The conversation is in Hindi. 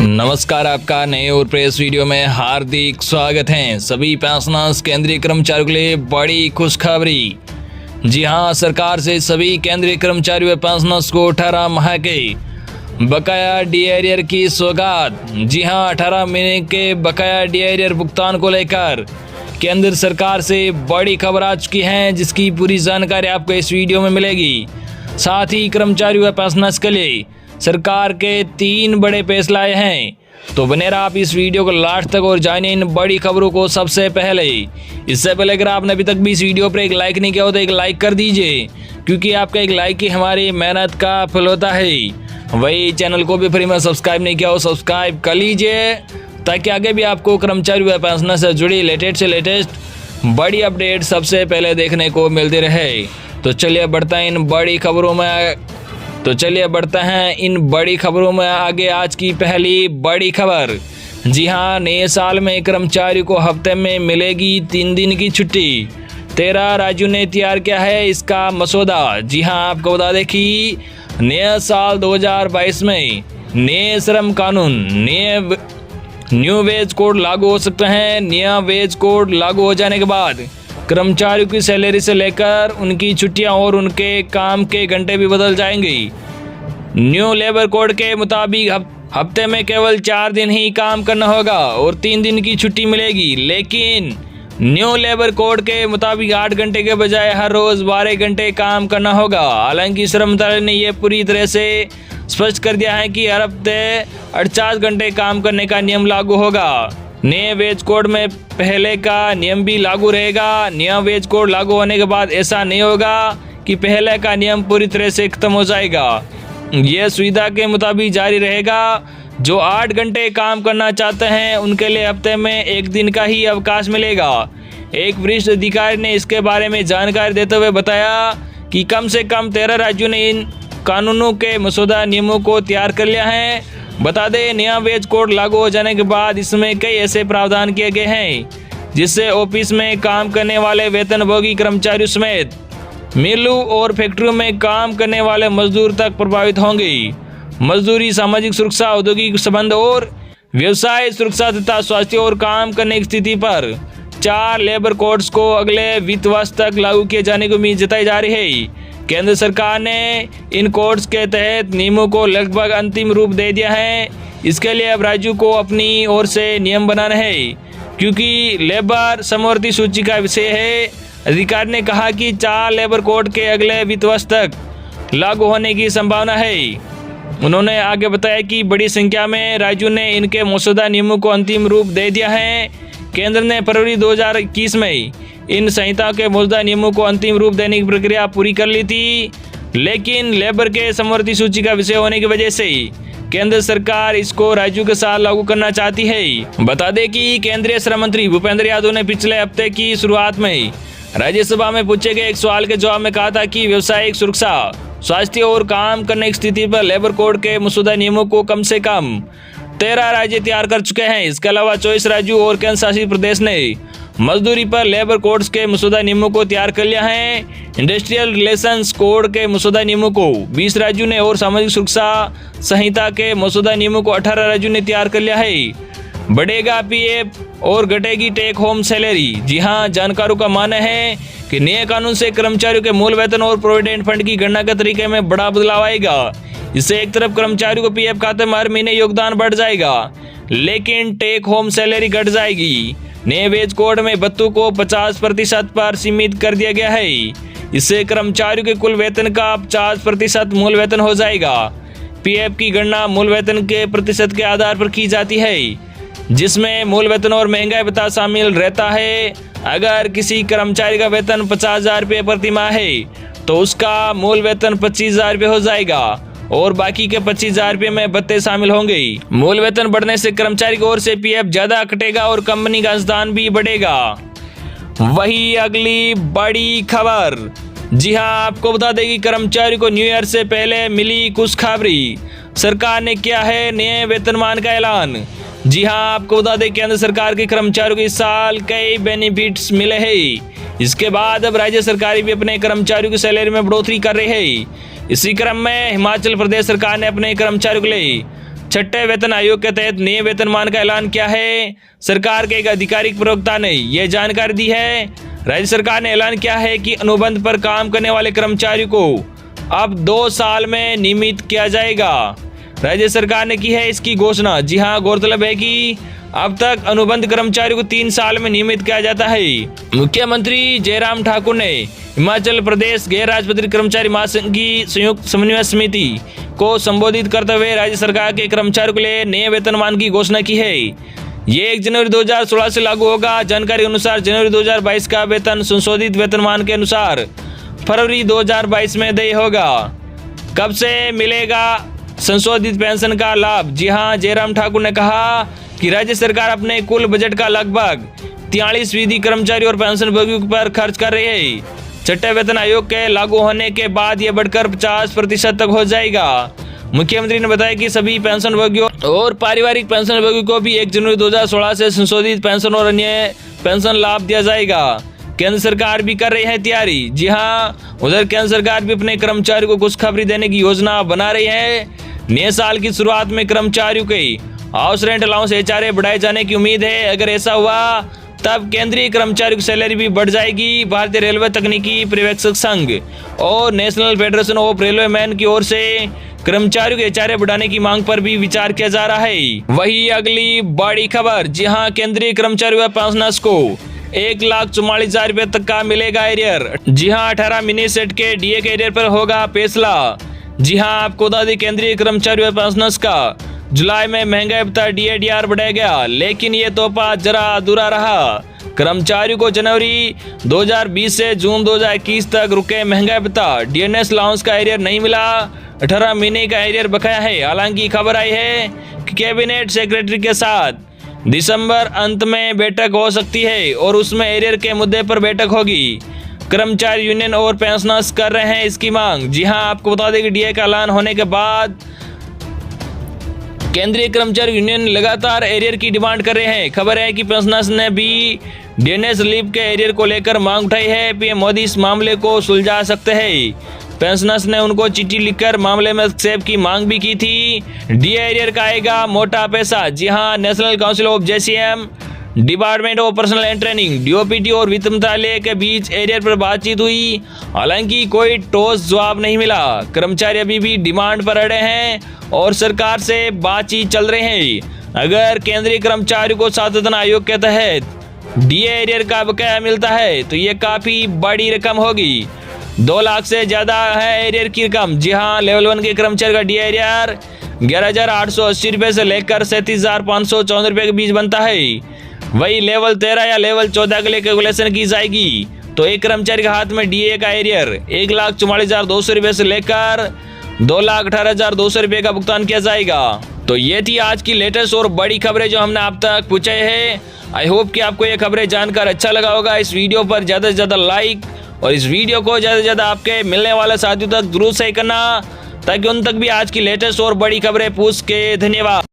नमस्कार, आपका नए और प्रेस वीडियो में हार्दिक स्वागत है। सभी पेंशनर्स केंद्रीय कर्मचारियों के लिए बड़ी खुशखबरी। जी हां, सरकार से सभी केंद्रीय कर्मचारियों व पेंशनर्स को 18 माह के बकाया डीएरियर की सौगात। जी हां, 18 महीने के बकाया डीएरियर भुगतान को लेकर केंद्र सरकार से बड़ी खबर आ चुकी है, जिसकी पूरी जानकारी आपको इस वीडियो में मिलेगी। साथ ही कर्मचारियों व पेंशनर्स के लिए सरकार के 3 बड़े फैसले आए हैं। तो बने रहा आप इस वीडियो को लास्ट तक और जानिए इन बड़ी खबरों को सबसे पहले। इससे पहले अगर आपने अभी तक भी इस वीडियो पर एक लाइक नहीं किया हो तो एक लाइक कर दीजिए, क्योंकि आपका एक लाइक ही हमारी मेहनत का फल होता है। वही चैनल को भी फ्री में सब्सक्राइब नहीं किया हो, सब्सक्राइब कर लीजिए, ताकि आगे भी आपको कर्मचारी व पेंशनर से जुड़ी लेटेस्ट बड़ी अपडेट सबसे पहले देखने को मिलती रहे। तो चलिए बढ़ते हैं इन बड़ी खबरों में आगे। आज की पहली बड़ी खबर। जी हां, नए साल में कर्मचारी को हफ्ते में मिलेगी 3 दिन की छुट्टी। 13 राज्यों ने तैयार किया है इसका मसौदा। जी हां, आपको बता दें कि नए साल 2022 में नए श्रम कानून, न्यू वेज कोड लागू हो सकते हैं। नया वेज कोड लागू हो जाने के बाद कर्मचारियों की सैलरी से लेकर उनकी छुट्टियां और उनके काम के घंटे भी बदल जाएंगे। न्यू लेबर कोड के मुताबिक हफ्ते में केवल 4 दिन ही काम करना होगा और 3 दिन की छुट्टी मिलेगी। लेकिन न्यू लेबर कोड के मुताबिक 8 घंटे के बजाय हर रोज 12 घंटे काम करना होगा। हालांकि श्रम मंत्रालय ने यह पूरी तरह से स्पष्ट कर दिया है कि हर हफ्ते 48 घंटे काम करने का नियम लागू होगा। नए वेज कोड में पहले का नियम भी लागू रहेगा। नया वेज कोड लागू होने के बाद ऐसा नहीं होगा कि पहले का नियम पूरी तरह से खत्म हो जाएगा। यह सुविधा के मुताबिक जारी रहेगा। जो 8 घंटे काम करना चाहते हैं उनके लिए हफ्ते में 1 दिन का ही अवकाश मिलेगा। एक वरिष्ठ अधिकारी ने इसके बारे में जानकारी देते हुए बताया कि कम से कम 13 राज्यों ने इन कानूनों के मसौदा नियमों को तैयार कर लिया है। बता दें, नया वेज कोड लागू हो जाने के बाद इसमें कई ऐसे प्रावधान किए गए हैं जिससे ऑफिस में काम करने वाले वेतनभोगी कर्मचारियों समेत मिलों और फैक्ट्रियों में काम करने वाले मजदूर तक प्रभावित होंगे। मजदूरी, सामाजिक सुरक्षा, औद्योगिक संबंध और व्यवसाय सुरक्षा तथा स्वास्थ्य और काम करने की स्थिति पर 4 लेबर कोड्स को अगले वित्त वर्ष तक लागू किए जाने की उम्मीद जताई जा रही है। केंद्र सरकार ने इन कोड्स के तहत नियमों को लगभग अंतिम रूप दे दिया है। इसके लिए अब राज्यों को अपनी ओर से नियम बनाना है, क्योंकि लेबर समवर्ती सूची का विषय है। अधिकारी ने कहा कि 4 लेबर कोड के अगले वित्त वर्ष तक लागू होने की संभावना है। उन्होंने आगे बताया कि बड़ी संख्या में राज्यों ने इनके मसौदा नियमों को अंतिम रूप दे दिया है। केंद्र ने फरवरी 2021 में इन संहिता के मौजूदा नियमों को अंतिम रूप देने की प्रक्रिया पूरी कर ली थी, लेकिन लेबर के समवर्ती सूची का विषय होने की वजह से केंद्र सरकार इसको राज्यों के साथ लागू करना चाहती है। बता दें कि केंद्रीय श्रम मंत्री भूपेंद्र यादव ने पिछले हफ्ते की शुरुआत में राज्यसभा में पूछे गए एक सवाल के जवाब में कहा था कि व्यावसायिक सुरक्षा, स्वास्थ्य और काम करने की स्थिति पर लेबर कोड के मसौदा नियमों को कम से कम 13 राज्य तैयार कर चुके हैं। इसके अलावा 24 राज्यों और केंद्र शासित प्रदेश ने मजदूरी पर लेबर कोड्स के मसौदा नियमों को तैयार कर लिया है। इंडस्ट्रियल रिलेशंस कोड के मसौदा नियमों को 20 राज्यों ने और सामाजिक सुरक्षा संहिता के मसौदा नियमों को 18 राज्यों ने तैयार कर लिया है। बढ़ेगा पीएफ और घटेगी टेक होम सैलरी। जी हां, जानकारों का मानना है कि नए कानून से कर्मचारियों के मूल वेतन और प्रोविडेंट फंड की गणना के तरीके में बड़ा बदलाव आएगा। इससे एक तरफ कर्मचारियों को पीएफ खाते में हर महीने योगदान बढ़ जाएगा, लेकिन टेक होम सैलरी घट जाएगी। नए वेज कोड में भत्तों को 50% पर सीमित कर दिया गया है। इससे कर्मचारियों के कुल वेतन का 50% मूल वेतन हो जाएगा। पीएफ की गणना मूल वेतन के प्रतिशत के आधार पर की जाती है, जिसमें मूल वेतन और महंगाई भत्ता शामिल रहता है। अगर किसी कर्मचारी का वेतन 50,000 रुपये प्रति माह है तो उसका मूल वेतन 25,000 रुपये हो जाएगा और बाकी के 25,000 रुपये में भत्ते शामिल होंगे। मूल वेतन बढ़ने से कर्मचारी की ओर से पीएफ ज्यादा कटेगा और कंपनी का अंशदान भी बढ़ेगा। वही अगली बड़ी खबर। जी हां, आपको बता दें कि कर्मचारी को न्यू ईयर से पहले मिली खुशखबरी। सरकार ने किया है नए वेतनमान का ऐलान। जी हां, आपको बता दें केंद्र सरकार के कर्मचारियों को इस साल कई बेनिफिट्स मिले हैं। इसके बाद अब राज्य सरकार भी अपने कर्मचारियों की सैलरी में बढ़ोतरी कर रही है। इसी क्रम में हिमाचल प्रदेश सरकार ने अपने कर्मचारियों के लिए छठे वेतन आयोग के तहत नए वेतनमान का ऐलान किया है। सरकार के एक आधिकारिक प्रवक्ता ने यह जानकारी दी है। राज्य सरकार ने ऐलान किया है कि अनुबंध पर काम करने वाले कर्मचारियों को अब 2 साल में नियमित किया जाएगा। राज्य सरकार ने की है इसकी घोषणा। जी हां, गौरतलब है कि अब तक अनुबंध कर्मचारियों को 3 साल में नियमित किया जाता है। मुख्यमंत्री जयराम ठाकुर ने हिमाचल प्रदेश गैर राजपत्रित कर्मचारी महासंघ की संयुक्त समन्वय समिति को संबोधित करते हुए राज्य सरकार के कर्मचारियों के लिए नए वेतनमान की घोषणा की है। ये 1 जनवरी 2016 से लागू होगा। जानकारी के अनुसार जनवरी 2022 का वेतन संशोधित वेतनमान के अनुसार फरवरी 2022 में देय होगा। कब से मिलेगा संशोधित पेंशन का लाभ? जी हां, जयराम ठाकुर ने कहा कि राज्य सरकार अपने कुल बजट का लगभग 43% कर्मचारी और पेंशन भोगियों पर खर्च कर रही है। छठे वेतन आयोग के लागू होने के बाद यह बढ़कर 50% तक हो जाएगा। मुख्यमंत्री ने बताया कि सभी पेंशन भोगियों और पारिवारिक पेंशन भोगियों को भी 1 जनवरी 2016 से संशोधित पेंशन और अन्य पेंशन लाभ दिया जाएगा। केंद्र सरकार भी कर रही है तैयारी। जी हां, उधर केंद्र सरकार भी अपने कर्मचारियों को खुशखबरी देने की योजना बना रही है। नए साल की शुरुआत में कर्मचारियों के हाउस रेंट अलाउंस HRA बढ़ाए जाने की उम्मीद है। अगर ऐसा हुआ तब केंद्रीय कर्मचारियों की सैलरी भी बढ़ जाएगी। भारतीय रेलवे तकनीकी पर्यवेक्षक संघ और national federation of railway man की ओर से कर्मचारियों के HRA बढ़ाने की मांग पर भी विचार किया जा रहा है। वही अगली बड़ी खबर। जी हां, केंद्रीय कर्मचारियों व पेंशनर्स को 1,44,000 रुपए तक का मिलेगा एरियर। जी हां, 18 मिनी सेट के DA के एरियर पर होगा फैसला। जी हां, आपको बता दें केंद्रीय कर्मचारियों व पेंशनर्स का जुलाई में महंगाई भत्ता DADR बढ़ाया गया, लेकिन ये तोहफा जरा अधूरा रहा। कर्मचारियों को जनवरी 2020 से जून 2021 तक रुके महंगाई भत्ता DNS अलाउंस का एरियर नहीं मिला। 18 महीने का एरियर बकाया है। हालांकि खबर आई है कि कैबिनेट सेक्रेटरी के साथ दिसंबर अंत में बैठक हो सकती है और उसमें एरियर के मुद्दे पर बैठक होगी। कर्मचारी यूनियन और पेंशनर्स कर रहे हैं इसकी मांग। जी हां, आपको बता दें कि DA का ऐलान होने के बाद केंद्रीय कर्मचारी यूनियन लगातार एरियर की डिमांड कर रहे हैं। खबर है कि पेंशनर्स ने भी DNS रिलीफ के एरियर को लेकर मांग उठाई है। PM मोदी इस मामले को सुलझा सकते हैं। पेंशनर्स ने उनको चिट्ठी लिखकर मामले में हस्तक्षेप की मांग भी की थी। DA एरियर का आएगा मोटा पैसा। जी हां, national council of JCM, department of personal and training DOPT और वित्त मंत्रालय के बीच एरियर पर बातचीत हुई। हालांकि कोई ठोस जवाब नहीं मिला। कर्मचारी अभी भी डिमांड पर अड़े हैं और सरकार से बातचीत चल रही है। अगर केंद्रीय कर्मचारियों को 7 वेतन आयोग के तहत DA एरियर का बकाया मिलता है तो ये काफी बड़ी रकम होगी। 2 लाख से ज्यादा है एरियर की रकम। जी हाँ, लेवल 1 के कर्मचारी का DA एरियर 11,880 रुपए से लेकर 37,554 रुपए के बीच बनता है। वही लेवल 13 या लेवल 14 के लिए कैलकुलेशन की जाएगी तो एक कर्मचारी के हाथ में DA का एरियर 1,44,200 रुपए से लेकर 2,18,200 रुपए का भुगतान किया जाएगा। तो ये थी आज की लेटेस्ट और बड़ी खबरें जो हमने आप तक पूछे हैं। आई होप कि आपको ये खबरें जानकर अच्छा लगा होगा। इस वीडियो पर ज़्यादा से ज़्यादा लाइक और इस वीडियो को ज़्यादा से ज़्यादा आपके मिलने वाले साथियों तक जरूर शेयर करना ताकि उन तक भी आज की लेटेस्ट और बड़ी खबरें पूछ के। धन्यवाद।